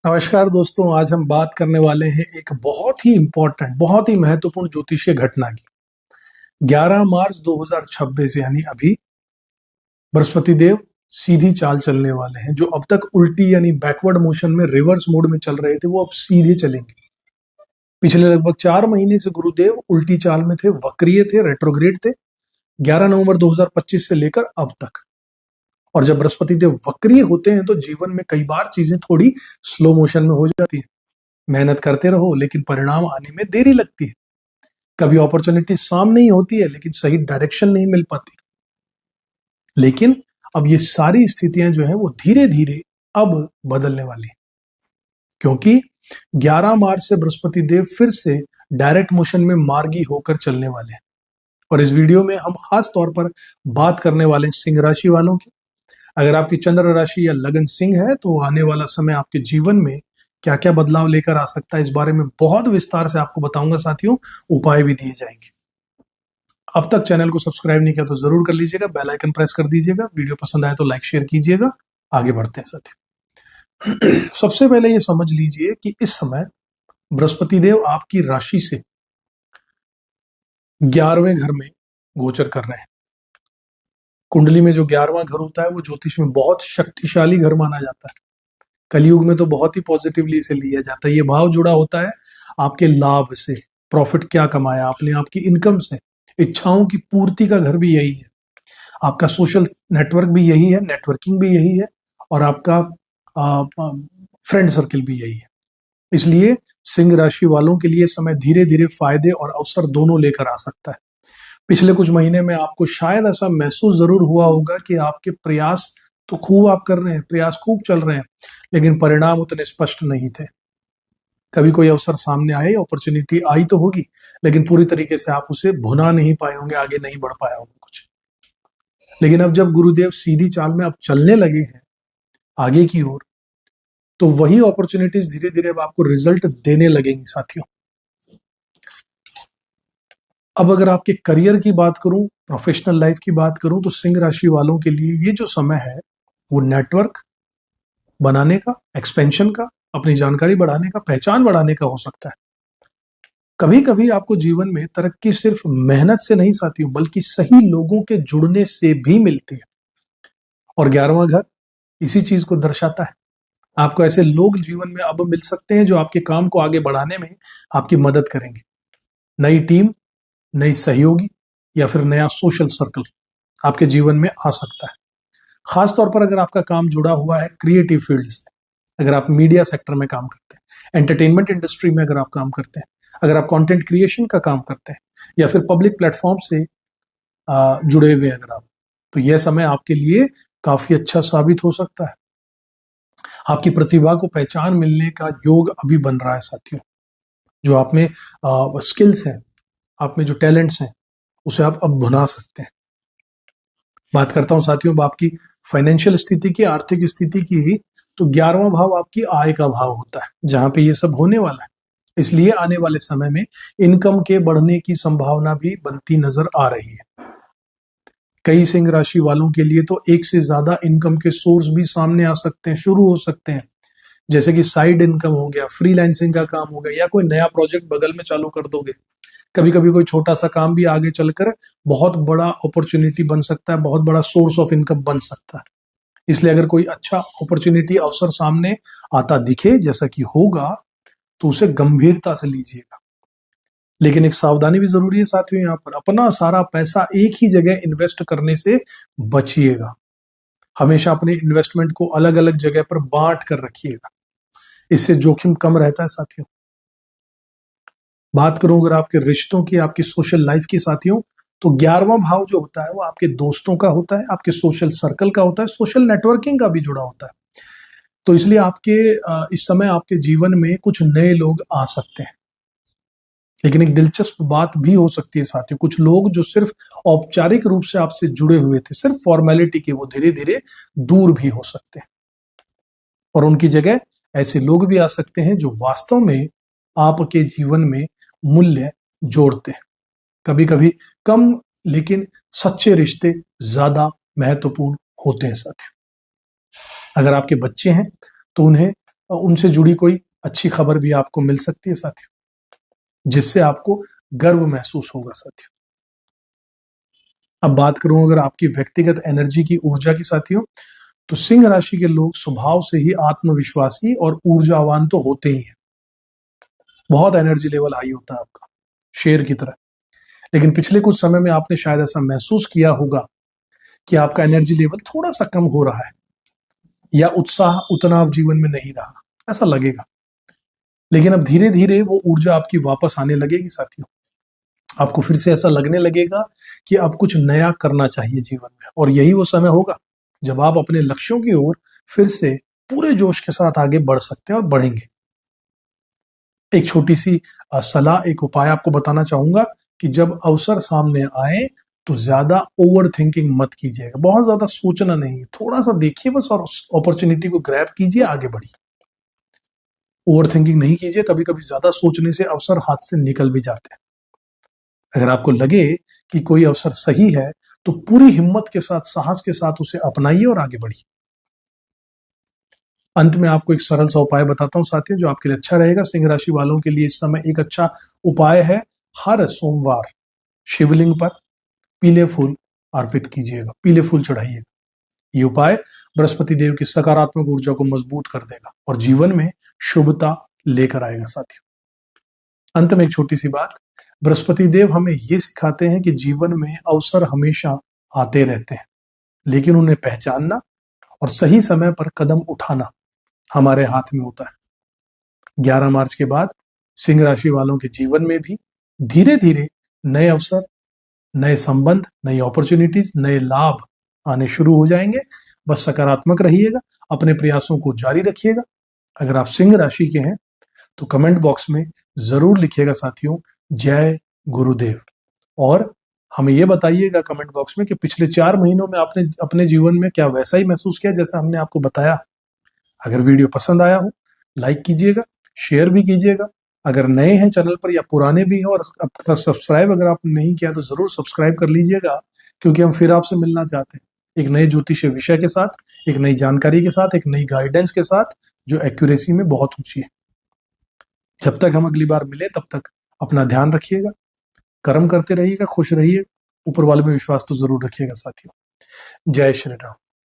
नमस्कार दोस्तों, आज हम बात करने वाले हैं एक बहुत ही इम्पोर्टेंट, बहुत ही महत्वपूर्ण ज्योतिषीय घटना की। 11 मार्च 2026 यानी अभी बृहस्पति देव सीधी चाल चलने वाले हैं। जो अब तक उल्टी यानी बैकवर्ड मोशन में, रिवर्स मोड में चल रहे थे, वो अब सीधे चलेंगे। पिछले लगभग 4 महीने से गुरुदेव उल्टी चाल में थे, वक्रीय थे, रेट्रोग्रेड थे, 11 नवंबर 2025 से लेकर अब तक। और जब बृहस्पति देव वक्रीय होते हैं तो जीवन में कई बार चीजें थोड़ी स्लो मोशन में हो जाती है। मेहनत करते रहो लेकिन परिणाम आने में देरी लगती है। कभी अपॉर्चुनिटी सामने ही होती है लेकिन सही डायरेक्शन नहीं मिल पाती। लेकिन अब ये सारी स्थितियां जो है वो धीरे धीरे अब बदलने वाली है, क्योंकि 11 मार्च से बृहस्पति देव फिर से डायरेक्ट मोशन में मार्गी होकर चलने वाले हैं। और इस वीडियो में हम खास तौर पर बात करने वाले हैं सिंह राशि वालों की। अगर आपकी चंद्र राशि या लगन सिंह है तो आने वाला समय आपके जीवन में क्या क्या बदलाव लेकर आ सकता है, इस बारे में बहुत विस्तार से आपको बताऊंगा साथियों। उपाय भी दिए जाएंगे। अब तक चैनल को सब्सक्राइब नहीं किया तो जरूर कर लीजिएगा, बेल आइकन प्रेस कर दीजिएगा, वीडियो पसंद आए तो लाइक शेयर कीजिएगा। आगे बढ़ते हैं साथियों। सबसे पहले ये समझ लीजिए कि इस समय बृहस्पति देव आपकी राशि से 11वें घर में गोचर कर रहे हैं। कुंडली में जो 11वां घर होता है वो ज्योतिष में बहुत शक्तिशाली घर माना जाता है। कलयुग में तो बहुत ही पॉजिटिवली इसे लिया जाता है। ये भाव जुड़ा होता है आपके लाभ से, प्रॉफिट क्या कमाया आपने, आपकी इनकम से। इच्छाओं की पूर्ति का घर भी यही है, आपका सोशल नेटवर्क भी यही है, नेटवर्किंग भी यही है, और आपका फ्रेंड सर्किल भी यही है। इसलिए सिंह राशि वालों के लिए समय धीरे धीरे फायदे और अवसर दोनों लेकर आ सकता है। पिछले कुछ महीने में आपको शायद ऐसा महसूस जरूर हुआ होगा कि आपके प्रयास तो खूब आप कर रहे हैं, प्रयास खूब चल रहे हैं, लेकिन परिणाम उतने स्पष्ट नहीं थे। कभी कोई अवसर सामने आए, अपॉर्चुनिटी आई तो होगी, लेकिन पूरी तरीके से आप उसे भुना नहीं पाए होंगे, आगे नहीं बढ़ पाया होगा कुछ। लेकिन अब जब गुरुदेव सीधी चाल में अब चलने लगे हैं आगे की ओर, तो वही अपॉर्चुनिटीज धीरे धीरे अब आपको रिजल्ट देने लगेंगी साथियों। अब अगर आपके करियर की बात करूं, प्रोफेशनल लाइफ की बात करूं, तो सिंह राशि वालों के लिए ये जो समय है वो नेटवर्क बनाने का, एक्सपेंशन का, अपनी जानकारी बढ़ाने का, पहचान बढ़ाने का हो सकता है। कभी कभी आपको जीवन में तरक्की सिर्फ मेहनत से नहीं साथियों, बल्कि सही लोगों के जुड़ने से भी मिलती है। और 11वां घर इसी चीज को दर्शाता है। आपको ऐसे लोग जीवन में अब मिल सकते हैं जो आपके काम को आगे बढ़ाने में आपकी मदद करेंगे। नई टीम, नई सहयोगी या फिर नया सोशल सर्कल आपके जीवन में आ सकता है। खास तौर पर अगर आपका काम जुड़ा हुआ है क्रिएटिव फील्ड से, अगर आप मीडिया सेक्टर में काम करते हैं, एंटरटेनमेंट इंडस्ट्री में अगर आप काम करते हैं, अगर आप कंटेंट क्रिएशन का काम करते हैं, या फिर पब्लिक प्लेटफॉर्म से जुड़े हुए अगर आप, तो यह समय आपके लिए काफी अच्छा साबित हो सकता है। आपकी प्रतिभा को पहचान मिलने का योग अभी बन रहा है साथियों। जो आप में स्किल्स हैं, आप में जो टैलेंट्स हैं, उसे आप अब भुना सकते हैं। बात करता हूं साथियों आपकी फाइनेंशियल स्थिति की, आर्थिक स्थिति की ही, तो 11वां भाव आपकी आय का भाव होता है, जहां पे ये सब होने वाला है। इसलिए आने वाले समय में इनकम के बढ़ने की संभावना भी बनती नजर आ रही है। कई सिंह राशि वालों के लिए तो एक से ज्यादा इनकम के सोर्स भी सामने आ सकते हैं, शुरू हो सकते हैं। जैसे कि साइड इनकम हो गया, फ्रीलांसिंग का काम हो गया, या कोई नया प्रोजेक्ट बगल में चालू कर दोगे। कभी कभी कोई छोटा सा काम भी आगे चलकर बहुत बड़ा अपॉर्चुनिटी बन सकता है, बहुत बड़ा सोर्स ऑफ इनकम बन सकता है। इसलिए अगर कोई अच्छा अपॉर्चुनिटी, अवसर सामने आता दिखे, जैसा कि होगा, तो उसे गंभीरता से लीजिएगा। लेकिन एक सावधानी भी जरूरी है साथियों। यहाँ पर अपना सारा पैसा एक ही जगह इन्वेस्ट करने से बचिएगा। हमेशा अपने इन्वेस्टमेंट को अलग अलग जगह पर बांट कर रखिएगा, इससे जोखिम कम रहता है साथियों। बात करूं अगर आपके रिश्तों की, आपकी सोशल लाइफ की साथियों, तो 11वां भाव जो होता है वो आपके दोस्तों का होता है, आपके सोशल सर्कल का होता है, सोशल नेटवर्किंग का भी जुड़ा होता है। तो इसलिए आपके इस समय आपके जीवन में कुछ नए लोग आ सकते हैं। लेकिन एक दिलचस्प बात भी हो सकती है साथियों, कुछ लोग जो सिर्फ औपचारिक रूप से आपसे जुड़े हुए थे, सिर्फ फॉर्मेलिटी के, वो धीरे धीरे दूर भी हो सकते हैं। और उनकी जगह ऐसे लोग भी आ सकते हैं जो वास्तव में आपके जीवन में मूल्य जोड़ते हैं। कभी कभी कम, लेकिन सच्चे रिश्ते ज्यादा महत्वपूर्ण होते हैं साथियों। अगर आपके बच्चे हैं तो उन्हें उनसे जुड़ी कोई अच्छी खबर भी आपको मिल सकती है साथियों, जिससे आपको गर्व महसूस होगा साथियों। अब बात करूं अगर आपकी व्यक्तिगत एनर्जी की, ऊर्जा की साथियों, तो सिंह राशि के लोग स्वभाव से ही आत्मविश्वासी और ऊर्जावान तो होते ही हैं। बहुत एनर्जी लेवल हाई होता है आपका, शेर की तरह। लेकिन पिछले कुछ समय में आपने शायद ऐसा महसूस किया होगा कि आपका एनर्जी लेवल थोड़ा सा कम हो रहा है, या उत्साह उतना अब जीवन में नहीं रहा, ऐसा लगेगा। लेकिन अब धीरे धीरे वो ऊर्जा आपकी वापस आने लगेगी साथियों। आपको फिर से ऐसा लगने लगेगा कि अब कुछ नया करना चाहिए जीवन में, और यही वो समय होगा जब आप अपने लक्ष्यों की ओर फिर से पूरे जोश के साथ आगे बढ़ सकते हैं और बढ़ेंगे। एक छोटी सी सलाह, एक उपाय आपको बताना चाहूंगा कि जब अवसर सामने आए तो ज्यादा ओवर थिंकिंग मत कीजिएगा, बहुत ज्यादा सोचना नहीं है, थोड़ा सा देखिए बस और अपॉर्चुनिटी को ग्रैब कीजिए, आगे बढ़िए। ओवर थिंकिंग नहीं कीजिए, कभी कभी ज्यादा सोचने से अवसर हाथ से निकल भी जाते हैं। अगर आपको लगे कि कोई अवसर सही है तो पूरी हिम्मत के साथ, साहस के साथ उसे अपनाइए और आगे बढ़िए। अंत में आपको एक सरल सा उपाय बताता हूं साथियों, जो आपके लिए अच्छा रहेगा। सिंह राशि वालों के लिए इस समय एक अच्छा उपाय है, हर सोमवार शिवलिंग पर पीले फूल अर्पित कीजिएगा, पीले फूल चढ़ाइएगा। ये उपाय बृहस्पति देव की सकारात्मक ऊर्जा को मजबूत कर देगा और जीवन में शुभता लेकर आएगा साथियों। अंत में एक छोटी सी बात, बृहस्पति देव हमें ये सिखाते हैं कि जीवन में अवसर हमेशा आते रहते हैं, लेकिन उन्हें पहचानना और सही समय पर कदम उठाना हमारे हाथ में होता है। 11 मार्च के बाद सिंह राशि वालों के जीवन में भी धीरे धीरे नए अवसर, नए संबंध, नई अपॉर्चुनिटीज, नए लाभ आने शुरू हो जाएंगे। बस सकारात्मक रहिएगा, अपने प्रयासों को जारी रखिएगा। अगर आप सिंह राशि के हैं तो कमेंट बॉक्स में जरूर लिखिएगा साथियों, जय गुरुदेव। और हमें यह बताइएगा कमेंट बॉक्स में कि पिछले 4 महीनों में आपने अपने जीवन में क्या वैसा ही महसूस किया जैसा हमने आपको बताया। अगर वीडियो पसंद आया हो लाइक कीजिएगा, शेयर भी कीजिएगा। अगर नए हैं चैनल पर या पुराने भी हैं और अब तक सब्सक्राइब अगर आपने नहीं किया तो जरूर सब्सक्राइब कर लीजिएगा, क्योंकि हम फिर आपसे मिलना चाहते हैं एक नए ज्योतिषीय विषय के साथ, एक नई जानकारी के साथ, एक नई गाइडेंस के साथ जो एक्यूरेसी में बहुत ऊंची है। जब तक हम अगली बार मिले तब तक अपना ध्यान रखिएगा, कर्म करते रहिएगा, खुश रहिए, ऊपर वाले में विश्वास तो जरूर रखिएगा साथियों। जय श्री राम।